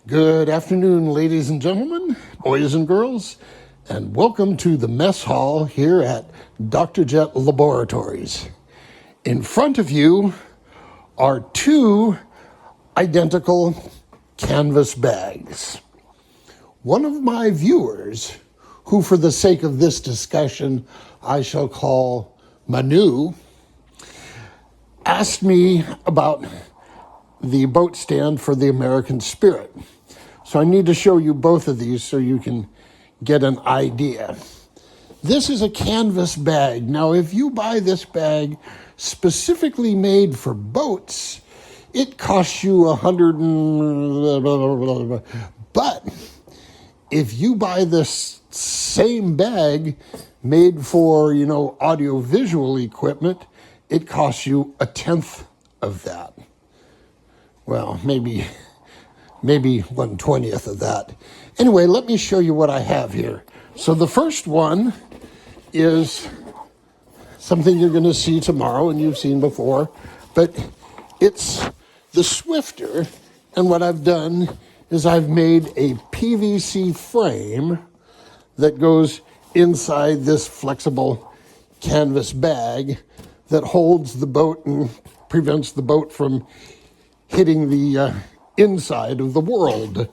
Good afternoon, ladies and gentlemen, boys and girls, and welcome to the mess hall here at Dr. Jet Laboratories. In front of you are two identical canvas bags. One of my viewers, who for the sake of this discussion I shall call Manu, asked me about the boat stand for the American Spirit. So I need to show you both of these so you can get an idea. This is a canvas bag. Now, if you buy this bag specifically made for boats, it costs you $100. But if you buy this same bag made for, audio-visual equipment, it costs you a tenth of that. Well, maybe 1/20th of that. Anyway, let me show you what I have here. So the first one is something you're going to see tomorrow and you've seen before, but it's the Swifter. And what I've done is I've made a PVC frame that goes inside this flexible canvas bag that holds the boat and prevents the boat from hitting the inside of the world.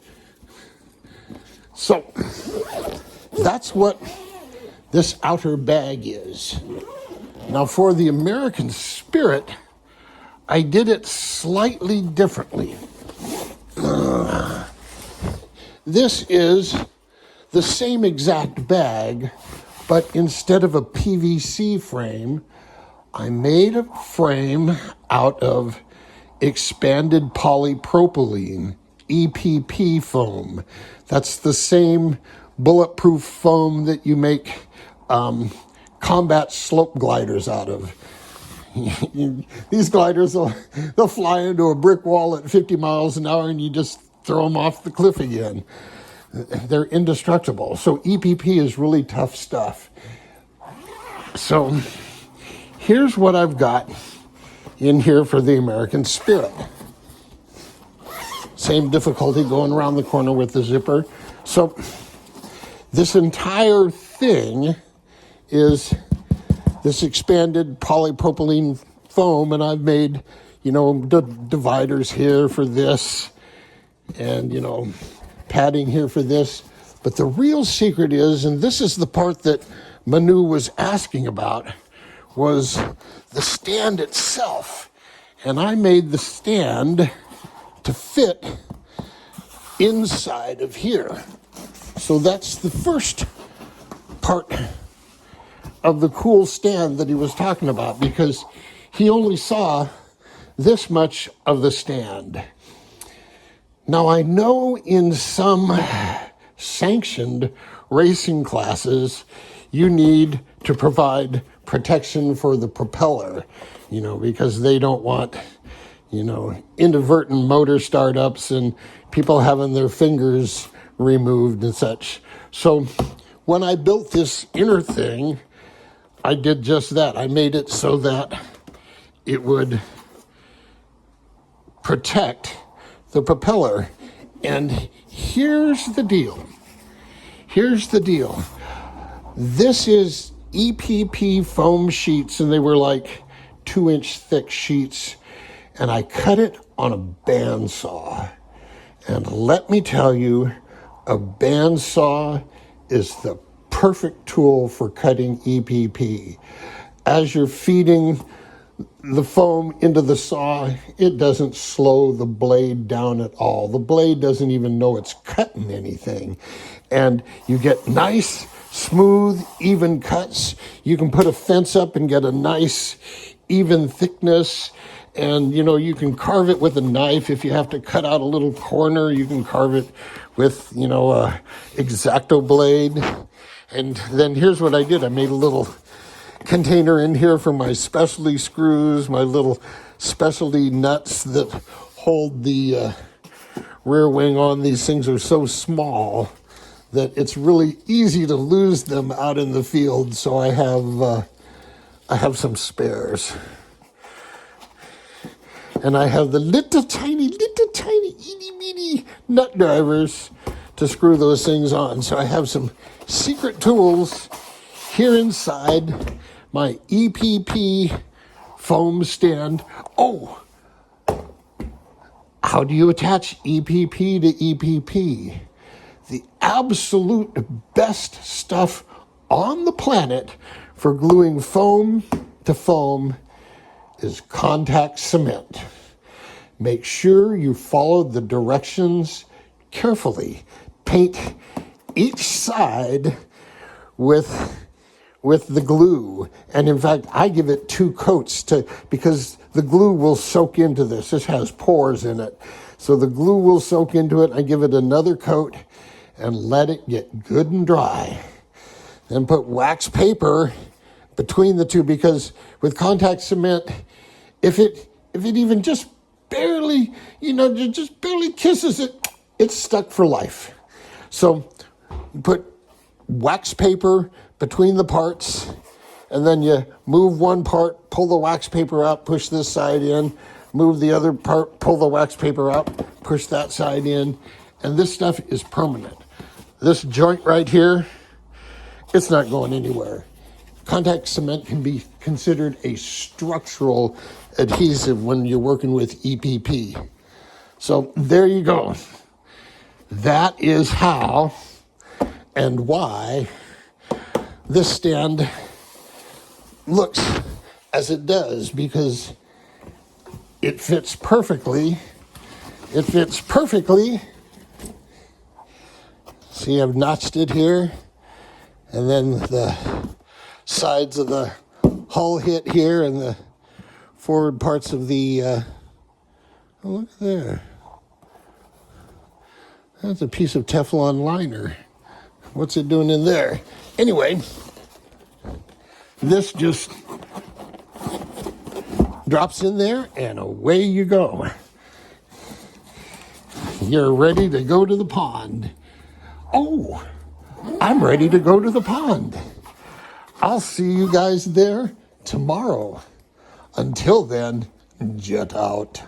So that's what this outer bag is. Now for the American Spirit, I did it slightly differently. This is the same exact bag, but instead of a PVC frame, I made a frame out of expanded polypropylene, EPP foam. That's the same bulletproof foam that you make combat slope gliders out of. These gliders, they'll fly into a brick wall at 50 miles an hour and you just throw them off the cliff again. They're indestructible. So EPP is really tough stuff. So here's what I've got in here for the American Spirit. Same difficulty going around the corner with the zipper. So this entire thing is this expanded polypropylene foam, and I've made, dividers here for this and, padding here for this. But the real secret is, and this is the part that Manu was asking about, was the stand itself. And I made the stand to fit inside of here. So that's the first part of the cool stand that he was talking about, because he only saw this much of the stand. Now I know in some sanctioned racing classes, you need to provide protection for the propeller, because they don't want, inadvertent motor startups and people having their fingers removed and such. So when I built this inner thing, I did just that. I made it so that it would protect the propeller. And here's the deal. This is EPP foam sheets, and they were like 2-inch thick sheets, and I cut it on a bandsaw. And let me tell you, a bandsaw is the perfect tool for cutting EPP. As you're feeding the foam into the saw, it doesn't slow the blade down at all. The blade doesn't even know it's cutting anything. And you get nice, smooth, even cuts. You can put a fence up and get a nice, even thickness. And, you can carve it with a knife. If you have to cut out a little corner, you can carve it with, a X-Acto blade. And then here's what I did. I made a little container in here for my specialty screws, my little specialty nuts that hold the rear wing on. These things are so small that it's really easy to lose them out in the field. So I have some spares. And I have the little tiny, itty bitty nut drivers to screw those things on. So I have some secret tools here inside my EPP foam stand. Oh, how do you attach EPP to EPP? The absolute best stuff on the planet for gluing foam to foam is contact cement. Make sure you follow the directions carefully. Paint each side with the glue. And in fact, I give it 2 coats because the glue will soak into this. This has pores in it. So the glue will soak into it. I give it another coat and let it get good and dry. Then put wax paper between the two, because with contact cement, if it even just barely, just barely kisses it, it's stuck for life. So you put wax paper between the parts, and then you move one part, pull the wax paper out, push this side in, move the other part, pull the wax paper out, push that side in, and this stuff is permanent. This joint right here, it's not going anywhere. Contact cement can be considered a structural adhesive when you're working with EPP. So there you go. That is how and why this stand looks as it does, because it fits perfectly. It fits perfectly. See, I've notched it here, and then the sides of the hull hit here, and the forward parts of the, oh, look there. That's a piece of Teflon liner. What's it doing in there? Anyway, this just drops in there, and away you go. You're ready to go to the pond. Oh, I'm ready to go to the pond. I'll see you guys there tomorrow. Until then, jet out.